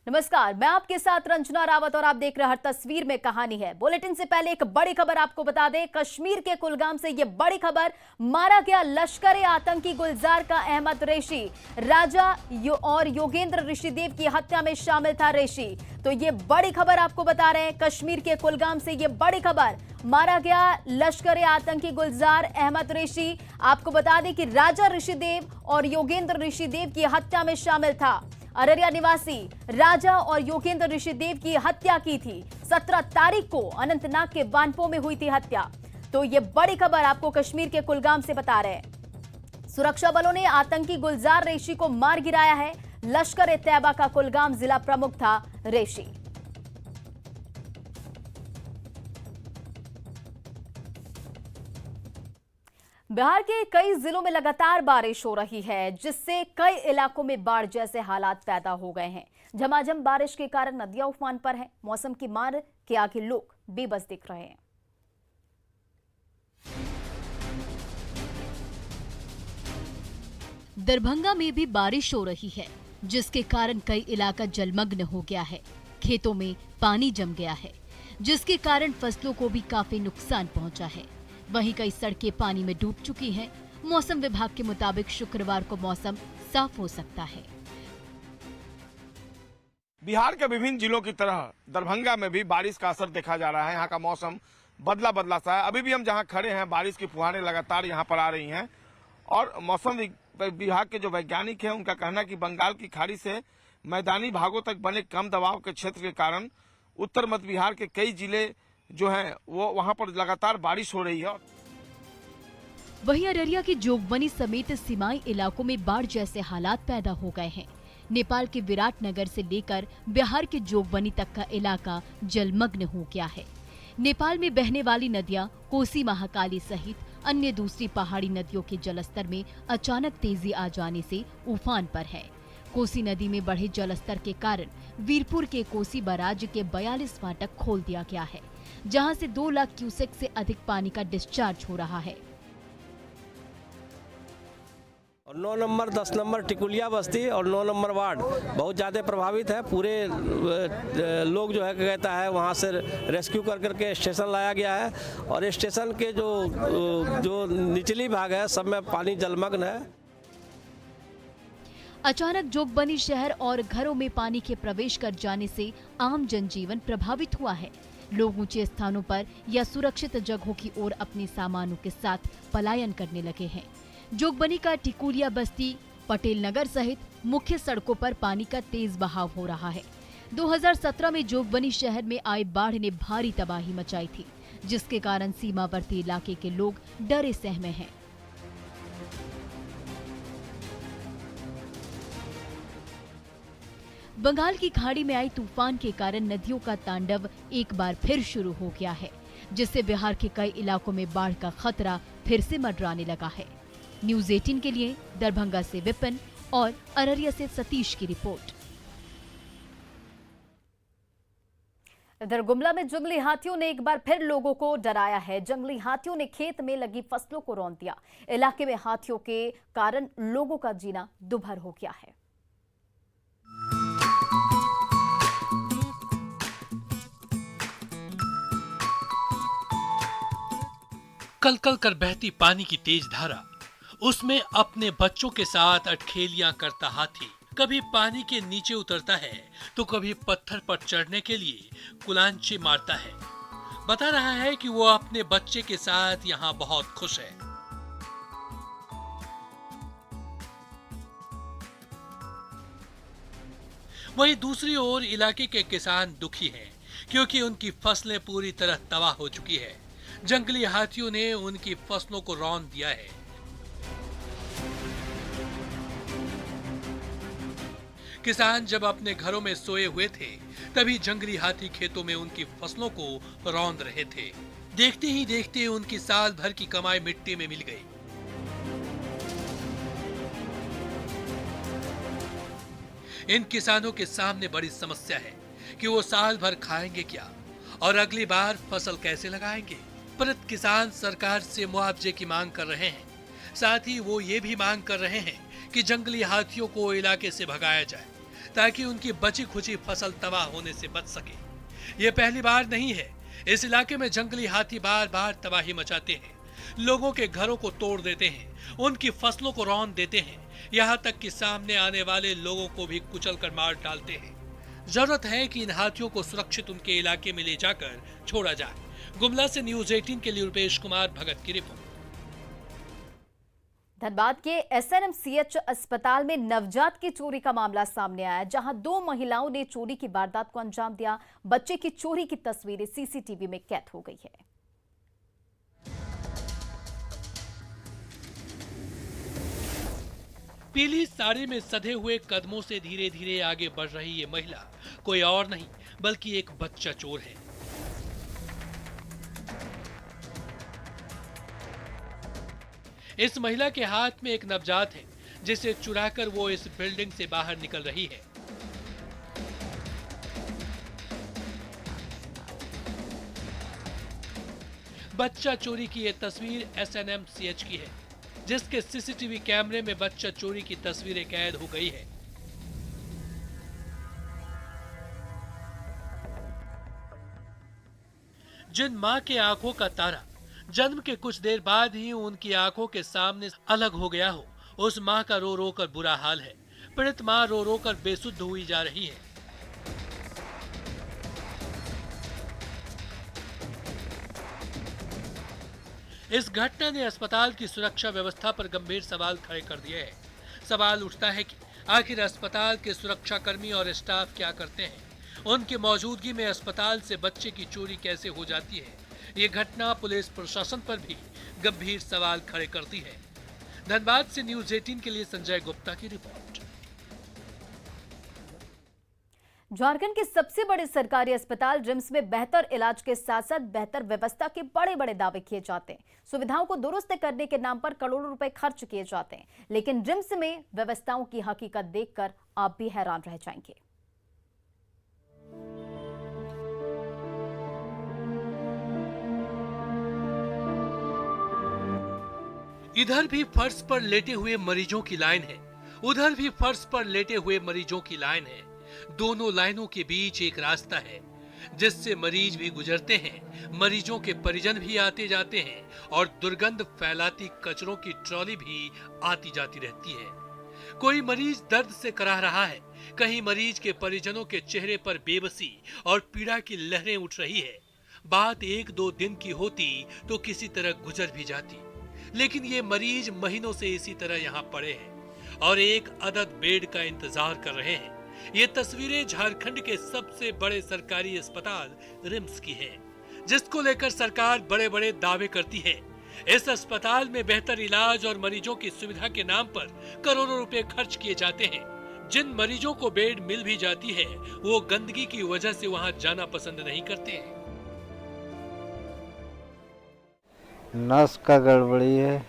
नमस्कार, मैं आपके साथ रंजना रावत और आप देख रहे हैं हर तस्वीर में कहानी है। बुलेटिन से पहले एक बड़ी खबर आपको बता दें। कश्मीर के कुलगाम से ये बड़ी खबर, मारा गया लश्कर आतंकी गुलजार का अहमद रेशी। राजा और योगेंद्र ऋषिदेव की हत्या में शामिल था रेशी। तो ये बड़ी खबर आपको बता रहे हैं। कश्मीर के कुलगाम से ये बड़ी खबर, मारा गया लश्कर आतंकी गुलजार अहमद रेशी। आपको बता दें कि राजा ऋषिदेव और योगेंद्र ऋषिदेव की हत्या में शामिल था। अररिया निवासी राजा और योगेंद्र ऋषिदेव की हत्या की थी। 17 तारीख को अनंतनाग के वानपो में हुई थी हत्या। तो ये बड़ी खबर आपको कश्मीर के कुलगाम से बता रहे हैं। सुरक्षा बलों ने आतंकी गुलजार रेशी को मार गिराया है। लश्कर ए तैयबा का कुलगाम जिला प्रमुख था रेशी। बिहार के कई जिलों में लगातार बारिश हो रही है, जिससे कई इलाकों में बाढ़ जैसे हालात पैदा हो गए हैं। झमाझम बारिश के कारण नदियां उफान पर हैं। मौसम की मार के आगे लोग बेबस दिख रहे हैं। दरभंगा में भी बारिश हो रही है, जिसके कारण कई इलाका जलमग्न हो गया है। खेतों में पानी जम गया है, जिसके कारण फसलों को भी काफी नुकसान पहुंचा है। वहीं कई सड़कें पानी में डूब चुकी हैं। मौसम विभाग के मुताबिक शुक्रवार को मौसम साफ हो सकता है। बिहार के विभिन्न जिलों की तरह दरभंगा में भी बारिश का असर देखा जा रहा है। यहाँ का मौसम बदला बदला सा है। अभी भी हम जहाँ खड़े हैं, बारिश की फुहारें लगातार यहाँ पर आ रही हैं और मौसम विभाग के जो वैज्ञानिक हैं, उनका कहना है कि बंगाल की खाड़ी से मैदानी भागों तक बने कम दबाव के क्षेत्र के कारण उत्तर मध्य बिहार के कई जिले जो है वो वहां पर लगातार बारिश हो रही है। वहीं अररिया की जोगबनी समेत सीमाई इलाकों में बाढ़ जैसे हालात पैदा हो गए हैं। नेपाल के विराटनगर से लेकर बिहार के जोगबनी तक का इलाका जलमग्न हो गया है। नेपाल में बहने वाली नदियां कोसी, महाकाली सहित अन्य दूसरी पहाड़ी नदियों के जलस्तर में अचानक तेजी आ जाने से उफान पर है। कोसी नदी में बढ़े जलस्तर के कारण वीरपुर के कोसी बराज के 42 फाटक खोल दिया गया है, जहां से 2 लाख क्यूसेक से अधिक पानी का डिस्चार्ज हो रहा है। 9 नंबर, 10 नंबर टिकुलिया बस्ती और 9 नंबर वार्ड बहुत ज़्यादा प्रभावित है। पूरे लोग जो है कहता है वहाँ से रेस्क्यू कर करके स्टेशन लाया गया है और स्टेशन के जो निचली भाग है सब में पानी जलमग्न है। अचानक जोगबनी शहर और घरों में पानी के प्रवेश कर जाने से आम जनजीवन प्रभावित हुआ है। लोग ऊंचे स्थानों पर या सुरक्षित जगहों की ओर अपने सामानों के साथ पलायन करने लगे हैं। जोगबनी का टिकुलिया बस्ती, पटेल नगर सहित मुख्य सड़कों पर पानी का तेज बहाव हो रहा है। 2017 में जोगबनी शहर में आई बाढ़ ने भारी तबाही मचाई थी, जिसके कारण सीमावर्ती इलाके के लोग डरे सहमे हैं। बंगाल की खाड़ी में आई तूफान के कारण नदियों का तांडव एक बार फिर शुरू हो गया है, जिससे बिहार के कई इलाकों में बाढ़ का खतरा फिर से मंडराने लगा है। न्यूज़ 18 के लिए दरभंगा से विपिन और अररिया से सतीश की रिपोर्ट। इधर गुमला में जंगली हाथियों ने एक बार फिर लोगों को डराया है। जंगली हाथियों ने खेत में लगी फसलों को रौंद दिया। इलाके में हाथियों के कारण लोगों का जीना दुभर हो गया है। कल-कल कर बहती पानी की तेज धारा, उसमें अपने बच्चों के साथ अटखेलियां करता हाथी कभी पानी के नीचे उतरता है तो कभी पत्थर पर चढ़ने के लिए कुलांचे मारता है। बता रहा है कि वो अपने बच्चे के साथ यहाँ बहुत खुश है। वहीं दूसरी ओर इलाके के किसान दुखी हैं, क्योंकि उनकी फसलें पूरी तरह तबाह हो चुकी है। जंगली हाथियों ने उनकी फसलों को रौंद दिया है। किसान जब अपने घरों में सोए हुए थे, तभी जंगली हाथी खेतों में उनकी फसलों को रौंद रहे थे। देखते ही देखते उनकी साल भर की कमाई मिट्टी में मिल गई। इन किसानों के सामने बड़ी समस्या है कि वो साल भर खाएंगे क्या और अगली बार फसल कैसे लगाएंगे। पर किसान सरकार से मुआवजे की मांग कर रहे हैं। साथ ही वो ये भी मांग कर रहे हैं कि जंगली हाथियों को इलाके से भगाया जाए, ताकि उनकी बची खुची फसल तबाह होने से बच सके। ये पहली बार नहीं है, इस इलाके में जंगली हाथी बार बार तबाही मचाते हैं, लोगों के घरों को तोड़ देते हैं, उनकी फसलों को रौंद देते हैं, यहाँ तक कि सामने आने वाले लोगों को भी कुचलकर मार डालते हैं। जरूरत है कि इन हाथियों को सुरक्षित उनके इलाके में ले जाकर छोड़ा जाए। गुमला से न्यूज 18 के लिए रुपेश कुमार भगत की रिपोर्ट। धनबाद के एसएनएमसीएच अस्पताल में नवजात की चोरी का मामला सामने आया, जहां 2 महिलाओं ने चोरी की वारदात को अंजाम दिया। बच्चे की चोरी की तस्वीरें सीसीटीवी में कैद हो गई है। पीली साड़ी में सधे हुए कदमों से धीरे धीरे आगे बढ़ रही ये महिला कोई और नहीं बल्कि एक बच्चा चोर है। इस महिला के हाथ में एक नवजात है, जिसे चुराकर वो इस बिल्डिंग से बाहर निकल रही है। बच्चा चोरी की ये तस्वीर एसएनएमसीएच की है, जिसके सीसीटीवी कैमरे में बच्चा चोरी की तस्वीरें कैद हो गई है। जिन मां के आंखों का तारा जन्म के कुछ देर बाद ही उनकी आंखों के सामने अलग हो गया हो, उस मां का रो रो कर बुरा हाल है। पीड़ित मां रो रो कर बेसुध हुई जा रही है। इस घटना ने अस्पताल की सुरक्षा व्यवस्था पर गंभीर सवाल खड़े कर दिए हैं। सवाल उठता है कि आखिर अस्पताल के सुरक्षाकर्मी और स्टाफ क्या करते हैं? उनकी मौजूदगी में अस्पताल से बच्चे की चोरी कैसे हो जाती है? ये घटना पुलिस प्रशासन पर भी गंभीर सवाल खड़े करती है। धनबाद से न्यूज 18 के लिए संजय गुप्ता की रिपोर्ट। झारखंड के सबसे बड़े सरकारी अस्पताल रिम्स में बेहतर इलाज के साथ साथ बेहतर व्यवस्था के बड़े बड़े दावे किए जाते हैं। सुविधाओं को दुरुस्त करने के नाम पर करोड़ों रुपए खर्च किए जाते हैं, लेकिन रिम्स में व्यवस्थाओं की हकीकत देखकर आप भी हैरान रह जाएंगे। इधर भी फर्श पर लेटे हुए मरीजों की लाइन है, उधर भी फर्श पर लेटे हुए मरीजों की लाइन है। दोनों लाइनों के बीच एक रास्ता है, जिससे मरीज भी गुजरते हैं, मरीजों के परिजन भी आते जाते हैं और दुर्गंध फैलाती कचरों की ट्रॉली भी आती जाती रहती है। कोई मरीज दर्द से कराह रहा है, कहीं मरीज के परिजनों के चेहरे पर बेबसी और पीड़ा की लहरें उठ रही है। बात 1-2 दिन की होती तो किसी तरह गुजर भी जाती, लेकिन ये मरीज महीनों से इसी तरह यहाँ पड़े हैं और एक अदद बेड का इंतजार कर रहे हैं। ये तस्वीरें झारखंड के सबसे बड़े सरकारी अस्पताल रिम्स की हैं, जिसको लेकर सरकार बड़े बड़े दावे करती है। इस अस्पताल में बेहतर इलाज और मरीजों की सुविधा के नाम पर करोड़ों रुपए खर्च किए जाते हैं। जिन मरीजों को बेड मिल भी जाती है, वो गंदगी की वजह से वहाँ जाना पसंद नहीं करते हैं। नस का गड़बड़ी है।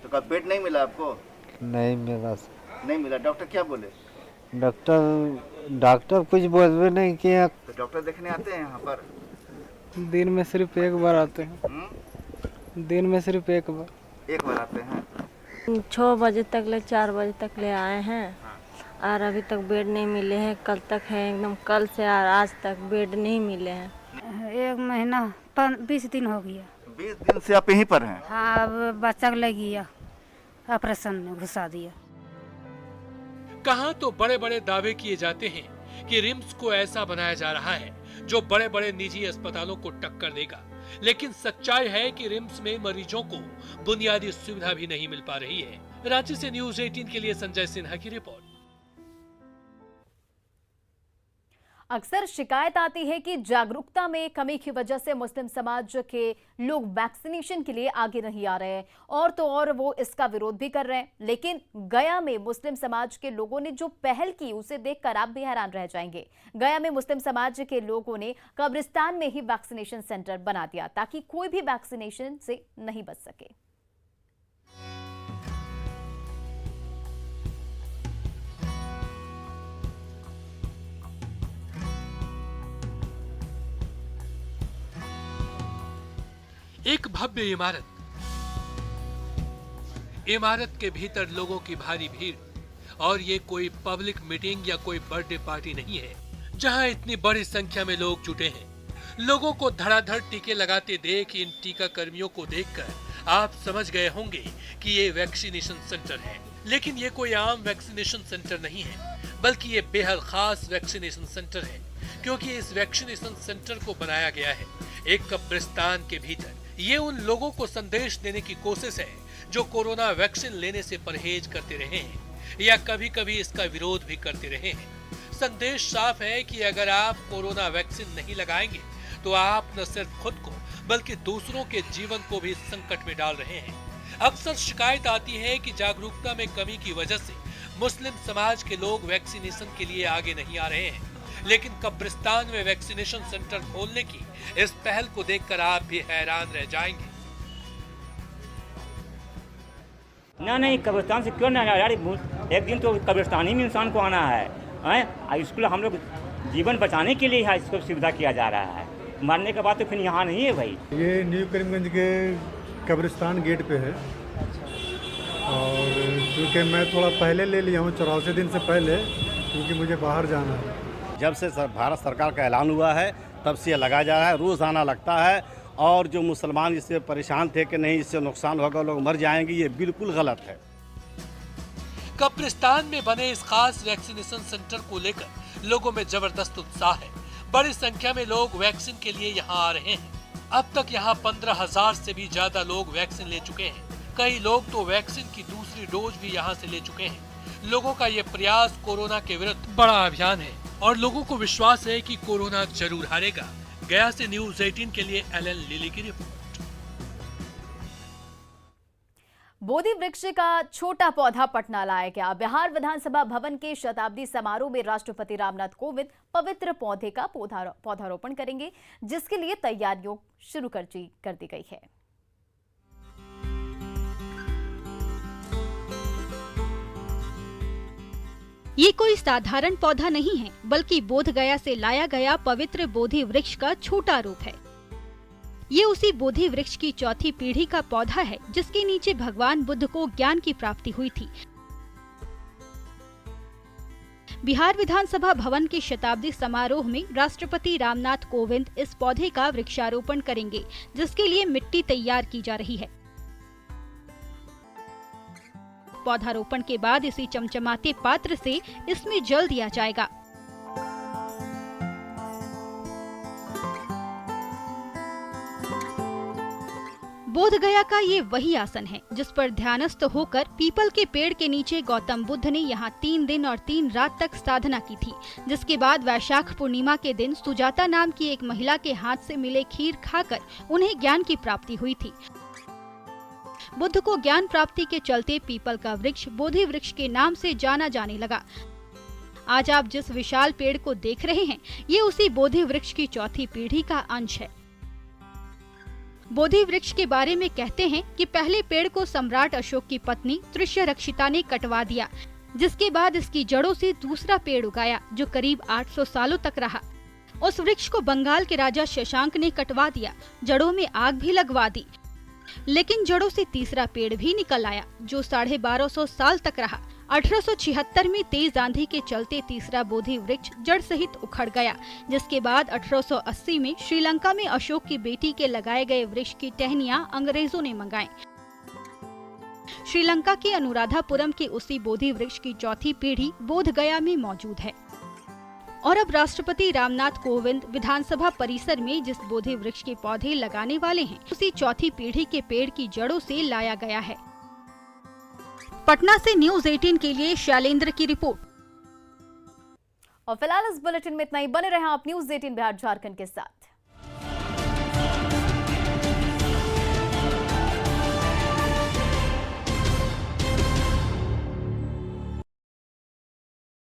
तो कब बेड नहीं मिला आपको? नहीं मिला। नहीं मिला। डॉक्टर क्या बोले? डॉक्टर कुछ बोलबे नहीं किया। तो डॉक्टर देखने आते हैं यहाँ पर? दिन में सिर्फ एक बार आते हैं। दिन में सिर्फ एक बार आते हैं। 6 बजे तक ले 4 बजे तक ले आए हैं और अभी तक बेड नहीं मिले हैं। कल तक है एकदम, कल से आज तक बेड नहीं मिले हैं। 1 महीना 20 दिन हो गया। 20 दिन से आप यहीं पर हैं? हाँ, अब बच्चा को ले गया, ऑपरेशन में घुसा दिया। कहां तो बड़े बड़े दावे किए जाते हैं कि रिम्स को ऐसा बनाया जा रहा है जो बड़े बड़े निजी अस्पतालों को टक्कर देगा, लेकिन सच्चाई है कि रिम्स में मरीजों को बुनियादी सुविधा भी नहीं मिल पा रही है। रांची से न्यूज 18 के लिए संजय सिन्हा की रिपोर्ट। अक्सर शिकायत आती है कि जागरूकता में कमी की वजह से मुस्लिम समाज के लोग वैक्सीनेशन के लिए आगे नहीं आ रहे हैं, और तो और वो इसका विरोध भी कर रहे हैं। लेकिन गया में मुस्लिम समाज के लोगों ने जो पहल की, उसे देखकर आप भी हैरान रह जाएंगे। गया में मुस्लिम समाज के लोगों ने कब्रिस्तान में ही वैक्सीनेशन सेंटर बना दिया ताकि कोई भी वैक्सीनेशन से नहीं बच सके। एक भव्य इमारत के भीतर लोगों की भारी भीड़ और ये कोई पब्लिक मीटिंग या कोई बर्थडे पार्टी नहीं है जहां इतनी बड़ी संख्या में लोग जुटे हैं। लोगों को धड़ाधड़ टीके लगाते देख इन टीका कर्मियों को देखकर आप समझ गए होंगे कि ये वैक्सीनेशन सेंटर है। लेकिन ये कोई आम वैक्सीनेशन सेंटर नहीं है, बल्कि ये बेहद खास वैक्सीनेशन सेंटर है, क्योंकि इस वैक्सीनेशन सेंटर को बनाया गया है एक कब्रिस्तान के भीतर। ये उन लोगों को संदेश देने की कोशिश है जो कोरोना वैक्सीन लेने से परहेज करते रहे हैं या कभी कभी इसका विरोध भी करते रहे हैं। संदेश साफ है कि अगर आप कोरोना वैक्सीन नहीं लगाएंगे तो आप न सिर्फ खुद को बल्कि दूसरों के जीवन को भी संकट में डाल रहे हैं। अक्सर शिकायत आती है कि जागरूकता में कमी की वजह से मुस्लिम समाज के लोग वैक्सीनेशन के लिए आगे नहीं आ रहे हैं, लेकिन कब्रिस्तान में वैक्सीनेशन सेंटर खोलने की इस पहल को देखकर आप भी हैरान रह जाएंगे। नहीं, कब्रिस्तान से क्यों नहीं यार, एक दिन तो कब्रिस्तान ही में इंसान को आना है। इसको हम लोग जीवन बचाने के लिए इसको सुविधा किया जा रहा है, मरने के बाद तो फिर यहाँ नहीं है भाई। ये न्यू करीमगंज के कब्रिस्तान गेट पे है और क्योंकि मैं थोड़ा पहले ले लिया हूँ 84 दिन से पहले, क्योंकि मुझे बाहर जाना है। जब से भारत सरकार का ऐलान हुआ है तब से ये लगाया जा रहा है, रोज़ाना लगता है। और जो मुसलमान इससे परेशान थे कि नहीं इससे नुकसान होगा, लोग मर जाएंगे, ये बिल्कुल गलत है। कब्रिस्तान में बने इस खास वैक्सीनेशन सेंटर को लेकर लोगों में जबरदस्त उत्साह है। बड़ी संख्या में लोग वैक्सीन के लिए यहाँ आ रहे हैं। अब तक यहाँ 15,000 से भी ज्यादा लोग वैक्सीन ले चुके हैं। कई लोग तो वैक्सीन की दूसरी डोज भी यहाँ से ले चुके हैं। लोगों का ये प्रयास कोरोना के विरुद्ध बड़ा अभियान है और लोगों को विश्वास है कि कोरोना जरूर हारेगा। गया से न्यूज़ 18 के लिए एलन लिली की रिपोर्ट। बोधि वृक्ष का छोटा पौधा पटना लाया गया। बिहार विधानसभा भवन के शताब्दी समारोह में राष्ट्रपति रामनाथ कोविंद पवित्र पौधे का पौधारोपण करेंगे, जिसके लिए तैयारियों शुरू कर दी गई है। ये कोई साधारण पौधा नहीं है, बल्कि बोधगया से लाया गया पवित्र बोधि वृक्ष का छोटा रूप है। ये उसी बोधि वृक्ष की चौथी पीढ़ी का पौधा है जिसके नीचे भगवान बुद्ध को ज्ञान की प्राप्ति हुई थी। बिहार विधानसभा भवन के शताब्दी समारोह में राष्ट्रपति रामनाथ कोविंद इस पौधे का वृक्षारोपण करेंगे, जिसके लिए मिट्टी तैयार की जा रही है। पौधारोपण के बाद इसी चमचमाते पात्र से इसमें जल दिया जाएगा। बोधगया का ये वही आसन है जिस पर ध्यानस्थ होकर पीपल के पेड़ के नीचे गौतम बुद्ध ने यहाँ 3 दिन और 3 रात तक साधना की थी, जिसके बाद वैशाख पूर्णिमा के दिन सुजाता नाम की एक महिला के हाथ से मिले खीर खाकर उन्हें ज्ञान की प्राप्ति हुई थी। बुद्ध को ज्ञान प्राप्ति के चलते पीपल का वृक्ष बोधि वृक्ष के नाम से जाना जाने लगा। आज आप जिस विशाल पेड़ को देख रहे हैं, ये उसी बोधि वृक्ष की चौथी पीढ़ी का अंश है। बोधि वृक्ष के बारे में कहते हैं कि पहले पेड़ को सम्राट अशोक की पत्नी तृष्यरक्षिता ने कटवा दिया, जिसके बाद इसकी जड़ों से दूसरा पेड़ उगाया जो करीब 800 सालों तक रहा। उस वृक्ष को बंगाल के राजा शशांक ने कटवा दिया, जड़ों में आग भी लगवा दी, लेकिन जड़ों से तीसरा पेड़ भी निकल आया जो 1250 साल तक रहा। 1876 में तेज आंधी के चलते तीसरा बोधि वृक्ष जड़ सहित उखड़ गया, जिसके बाद 1880 में श्रीलंका में अशोक की बेटी के लगाए गए वृक्ष की टहनियां अंग्रेजों ने मंगाई। श्रीलंका के अनुराधापुरम के उसी बोधि वृक्ष की चौथी पीढ़ी बोधगया में मौजूद है। और अब राष्ट्रपति रामनाथ कोविंद विधानसभा परिसर में जिस बोधि वृक्ष के पौधे लगाने वाले हैं, उसी चौथी पीढ़ी के पेड़ की जड़ों से लाया गया है। पटना से न्यूज़ 18 के लिए शैलेंद्र की रिपोर्ट। और फिलहाल इस बुलेटिन में इतना ही। बने रहें आप न्यूज़ 18 बिहार झारखंड के साथ।